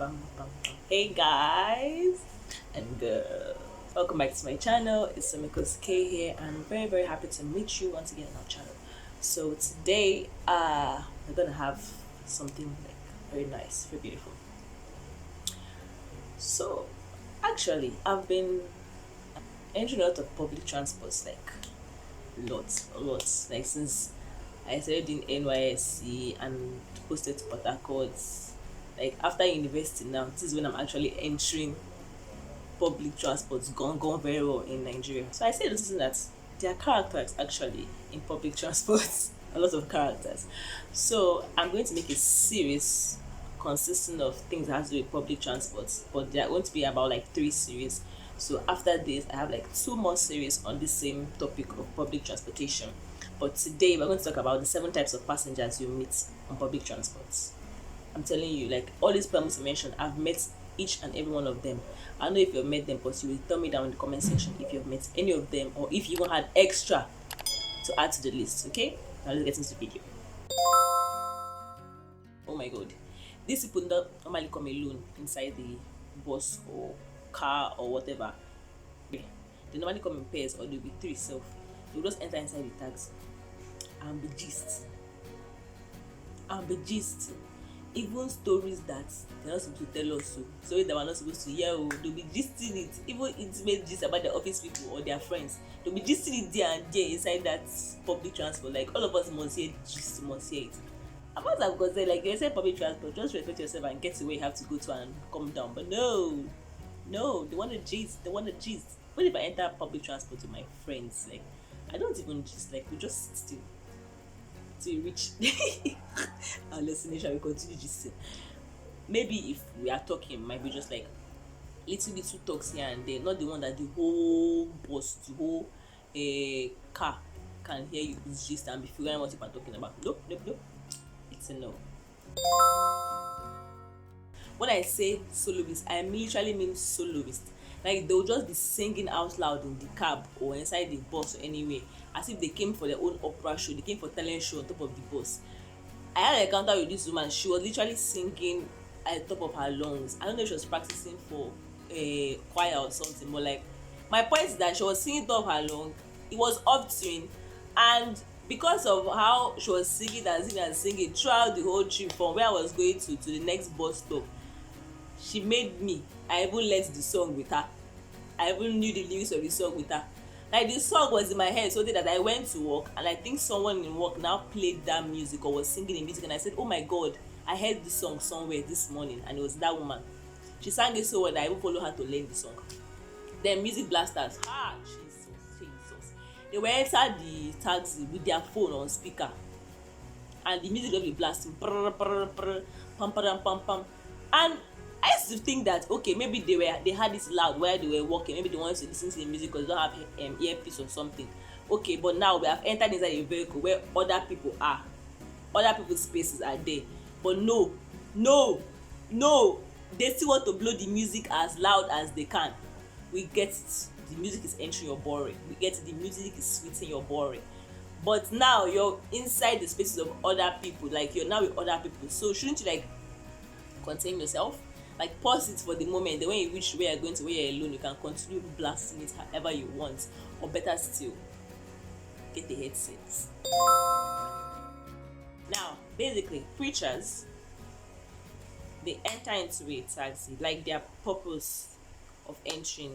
Bam, bam, bam. Hey guys and welcome back to my channel. It's Samikos K here, and I'm very happy to meet you once again on our channel. So today we're gonna have something like very nice, very beautiful. So actually I've been entering a lot of public transports, like lots, like since I studied in NYSC and posted to Port Harcourt. Like after university now, this is when I'm actually entering public transports gone very well in Nigeria. So I say this is that there are characters actually in public transports, a lot of characters. So I'm going to make a series consisting of things that has to do with public transports, but there are going to be about like three series. So after this, I have like two more series on the same topic of public transportation. But today we're going to talk about the seven types of passengers you meet on public transports. I'm telling you, like all these people I mentioned, I've met each and every one of them. I don't know if you've met them, but you will tell me down in the comment section if you've met any of them or if you even had extra to add to the list. Okay, now let's get into the video. Oh my god, these people don't normally come alone inside the bus or car or whatever. They normally come in pairs or they'll be three self. They'll just enter inside the taxi and be gist even stories that they're not supposed to tell us, so stories that we're not supposed to hear. They'll be gisting it, even intimate gist about their office people or their friends. They'll be gisting it there and there inside that public transport. Like all of us must hear gist, must hear it. About that, because they like they say public transport, just respect yourself and get to where you have to go to and come down. But no, they want to gist, what if I enter public transport with my friends? Like I don't even gist, like we just sit still till reach our destination. We continue gisting. Maybe if we are talking, might be just like little talks here and there, not the one that the whole bus, the whole car can hear you gist and be figuring what you are talking about. Nope, it's a no. When I say soloist, I literally mean soloist. Like they'll just be singing out loud in the cab or inside the bus or anywhere, as if they came for their own opera show, they came for talent show on top of the bus. I had an encounter with this woman. She was literally singing at the top of her lungs. I don't know if she was practicing for a choir or something, but like my point is that she was singing top of her lung. It was up tune, and because of how she was singing and singing throughout the whole trip from where I was going to the next bus stop, she made me. I even learnt the song with her. I even knew the lyrics of the song with her. Like the song was in my head so that I went to work and I think someone in work now played that music or was singing the music, and I said, oh my god, I heard this song somewhere this morning, and it was that woman. She sang it so well that I even followed her to learn the song. Then music blasters, Jesus. They were inside the taxi with their phone on speaker and the music will be blasting, pam, and I used to think that okay, maybe they had this loud while they were walking, maybe they wanted to listen to the music because they don't have earpiece or something. Okay, but now we have entered inside a vehicle where other people are, other people's spaces are there, but no, they still want to blow the music as loud as they can. We get it, the music is entering your body, we get it, the music is sweetening your body, but now you're inside the spaces of other people, like you're now with other people, so shouldn't you like contain yourself, like pause it for the moment, then when you reach where you're going to, where you're alone, you can continue blasting it however you want, or better still, get the headsets. Now basically preachers, they enter into a taxi, like their purpose of entering,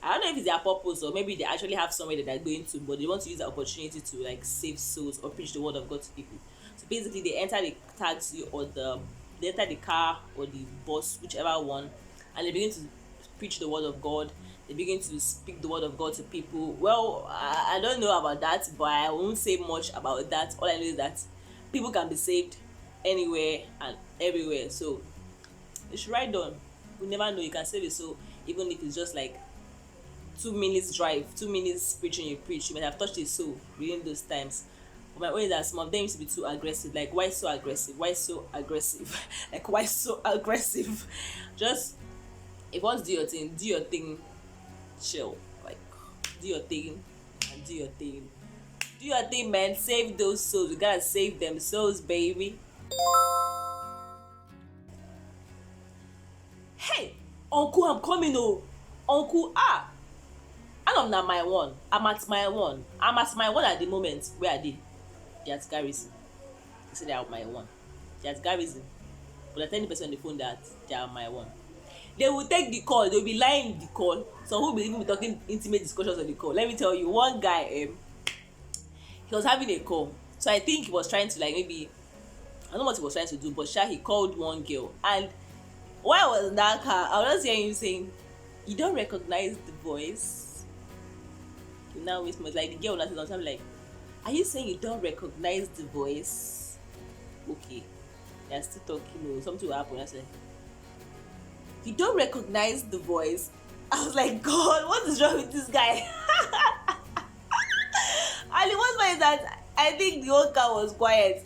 I don't know if it's their purpose or maybe they actually have somewhere that they're going to, but they want to use the opportunity to like save souls or preach the word of God to people. So basically they enter the taxi or they enter the car or the bus, whichever one, and they begin to preach the word of God. They begin to speak the word of God to people. Well, I don't know about that, but I won't say much about that. All I know is that people can be saved anywhere and everywhere. So you should write down. You never know, you can save it. So even if it's just like 2 minutes drive, 2 minutes preaching you preach, you might have touched a soul during those times. But my own is that some of them used to be too aggressive. Like why so aggressive? Like why so aggressive? Just if you want to do your thing, chill. Like do your thing and do your thing. Do your thing, man. Save those souls. You gotta save them souls, baby. Hey, uncle, I'm coming. Oh, uncle, ah, I'm na my one. I'm at my one. I'm at my one at the moment. Where are they? They're at Garrison. They say they are my one. They're at Garrison. But I tell the person on the phone that they are my one. They will take the call. They will be lying in the call. Some who will even be talking intimate discussions on the call. Let me tell you, one guy, he was having a call. So I think he was trying to, like, maybe, I don't know what he was trying to do, but he called one girl. And while I was in that car, I was just hearing him saying, "You don't recognize the voice?" You now waste my, like, the girl will not say, I'm like, "Are you saying you don't recognize the voice?" Okay. They're still talking, or something will happen. I said, "You don't recognize the voice?" I was like, God, what is wrong with this guy? And the worst part is that I think the whole car was quiet.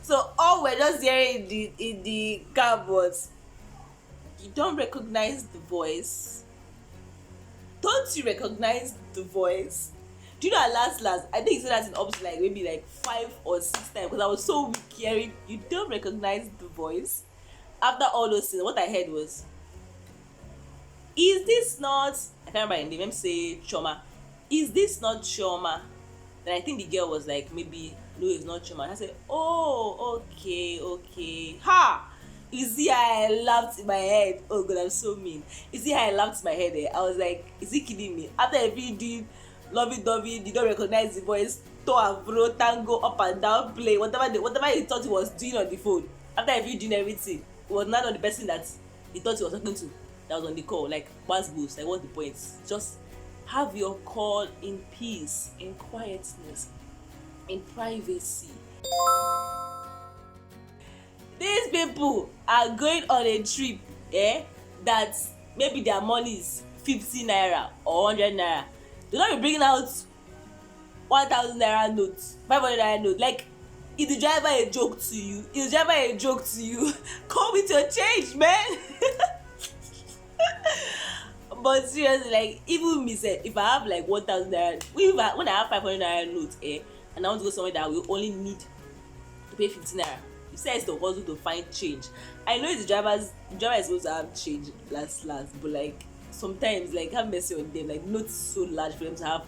So all we're just hearing in the car was, "You don't recognize the voice? Don't you recognize the voice?" Do you know, at last, I think he said that in up to like maybe like 5 or 6 times, because I was so weak hearing, "You don't recognize the voice?" After all those things, what I heard was, "Is this not," I can't remember her name, let me say Choma. "Is this not Choma?" Then I think the girl was like, maybe, "No, it's not Choma." I said, "Oh, okay. Ha! You see how I laughed in my head? Oh God, I'm so mean. You see how I laughed in my head? I was like, is he kidding me? After every doing lovey-dovey, you don't recognize the voice, to and fro, tango, up and down, play, whatever he thought he was doing on the phone. After every doing everything, it was not on the person that he thought he was talking to that was on the call. Like, what's goes? Like, what's the point? Just have your call in peace, in quietness, in privacy." These people are going on a trip, that maybe their money is 50 naira or 100 naira. They don't be bringing out 1,000 naira notes, 500 naira note. Like, is the driver a joke to you? Is the driver a joke to you? Come with your change, man. But seriously, like, even me sef, if I have like 1,000 naira, when I have 500 naira note, and I want to go somewhere that we only need to pay 50 naira, you say it's the hustle to find change. I know the driver is supposed to have change last, but like, sometimes, like, have mercy on them. Like, not so large for them to have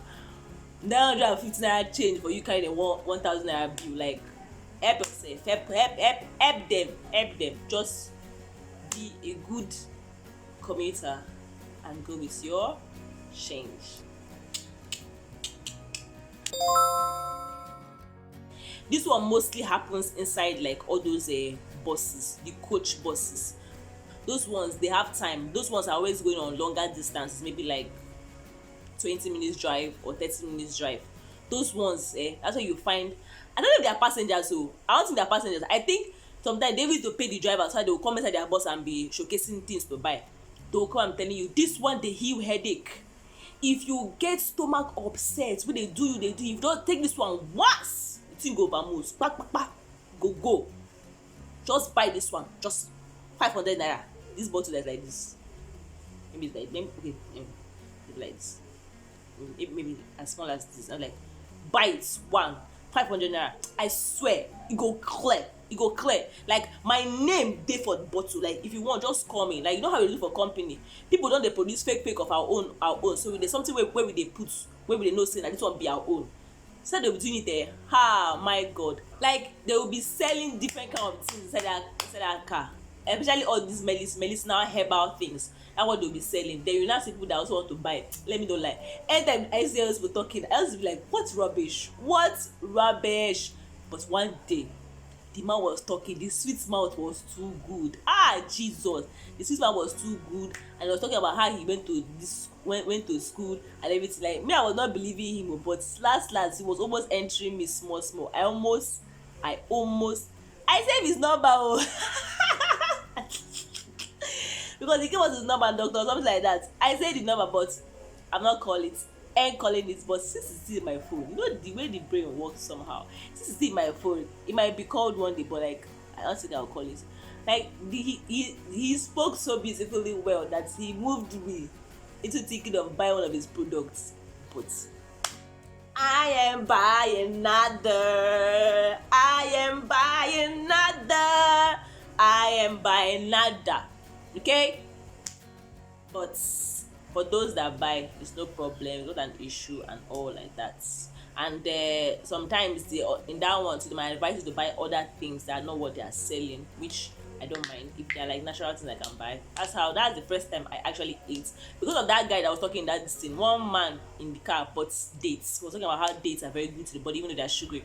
950 naira change for you carry the 1,000 naira bill. Like, help yourself, help them. Just be a good commuter and go with your change. This one mostly happens inside, like, all those buses, the coach buses. Those ones, they have time. Those ones are always going on longer distances, maybe like 20 minutes drive or 30 minutes drive. Those ones, that's where you find, I don't know if they are passengers. So I don't think they are passengers. I think sometimes they need to pay the driver, so they will come inside their bus and be showcasing things to buy. They will come and telling you, "This one dey heal headache. If you get stomach upset, when they do you, if you don't take this one once, the thing go vamoose, go. Just buy this one, just 500 naira. This bottle is like this. Maybe it's like, okay, maybe like this. Maybe as small as this." I'm like, "Buy it, one, 500 naira. I swear, it go clear. Like, my name dey for the bottle. Like, if you want, just call me. Like, you know how we do for company. People don't, they produce fake of our own. So there's something where we they put, where we they know say that this one be our own." So they'll be doing it there. My God. Like, they will be selling different kind of things inside that car. Especially all these medicinal herbal things. That's what they'll be selling. Then you now see people that also want to buy it. Let me don't lie. Anytime I see us talking, I just be like, what rubbish? But one day, the man was talking, the sweet mouth was too good. Jesus, the sweet mouth was too good, and he was talking about how he went to school and everything. Like, me, I was not believing him, but last he was almost entering me small. I almost saved his number. Because he gave us his number, doctor, something like that. I said the number, but I'm not calling it. But since it's still in my phone, you know the way the brain works somehow. Since it's still in my phone, it might be called one day, but like, I don't think I'll call it. Like, he spoke so beautifully well that he moved me into thinking of buying one of his products. But I am buying nada. I am buying nada. Okay? But for those that buy, it's no problem, it's not an issue and all like that. And sometimes they in that one, so my advice is to buy other things that are not what they are selling, which I don't mind. If they're like natural things I can buy. That's the first time I actually ate. Because of that guy that was talking in that this thing, one man in the car bought dates. He was talking about how dates are very good to the body, even though they're sugary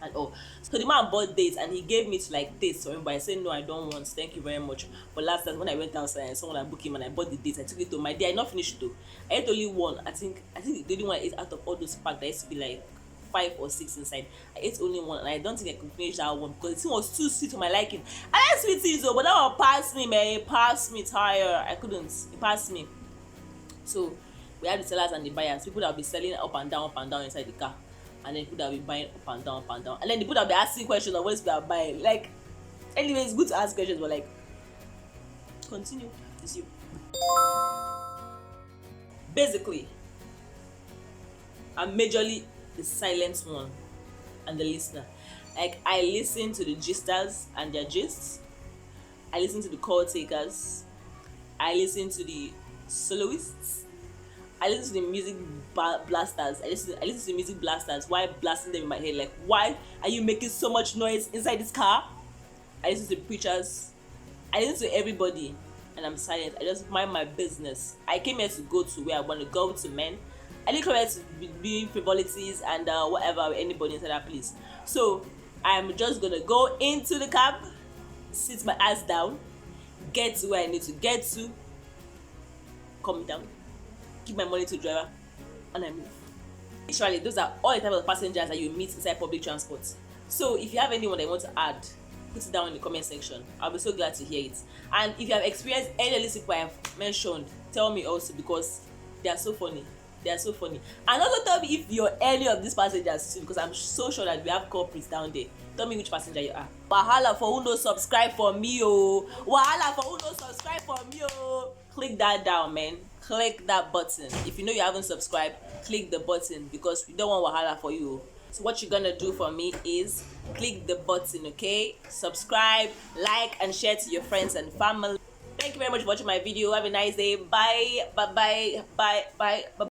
and all. So the man bought dates and he gave me to like taste for him, but I said no, I don't want. Thank you very much. But last time when I went outside and someone I booked him and I bought the dates, I took it to my day. I not finished though. I ate only one. I think the only one I ate out of all those packs that used to be like 5 or 6 inside. I ate only one and I don't think I could finish that one because the thing was too sweet for my liking. I like sweet things though, but that one passed me, man. It passed me tire. I couldn't. It passed me. So we have the sellers and the buyers, people that will be selling up and down inside the car, and then people that will be buying up and down, and then the people that will be asking questions of what people are buying. Like, anyway, it's good to ask questions, but like, continue. It's you. Basically, I'm majorly the silent one and the listener. Like, I listen to the gisters and their gists. I listen to the call takers. I listen to the soloists. I listen to the music blasters. I listen to the music blasters while blasting them in my head. Like, why are you making so much noise inside this car? I listen to the preachers. I listen to everybody, and I'm silent. I just mind my business. I came here to go to where I want to go to, men. I didn't come here to be frivolities and whatever with anybody inside that place. So I'm just gonna go into the cab, sit my ass down, get to where I need to get to, come down, give my money to the driver, and I move. Literally, those are all the type of passengers that you meet inside public transport. So if you have anyone that you want to add, put it down in the comment section. I'll be so glad to hear it. And if you have experienced any of these people I have mentioned, tell me also, because they are so funny. They are so funny. And also tell me if you're any of these passengers too, because I'm so sure that we have culprits down there. Tell me which passenger you are. Wahala for who no subscribe for me, oh. Wahala for who no subscribe for me, oh. Click that down, man. Click that button. If you know you haven't subscribed, click the button, because we don't want wahala for you. So what you're gonna do for me is click the button, okay? Subscribe, like, and share to your friends and family. Thank you very much for watching my video. Have a nice day. Bye. Bye. Bye. Bye. Bye. Bye.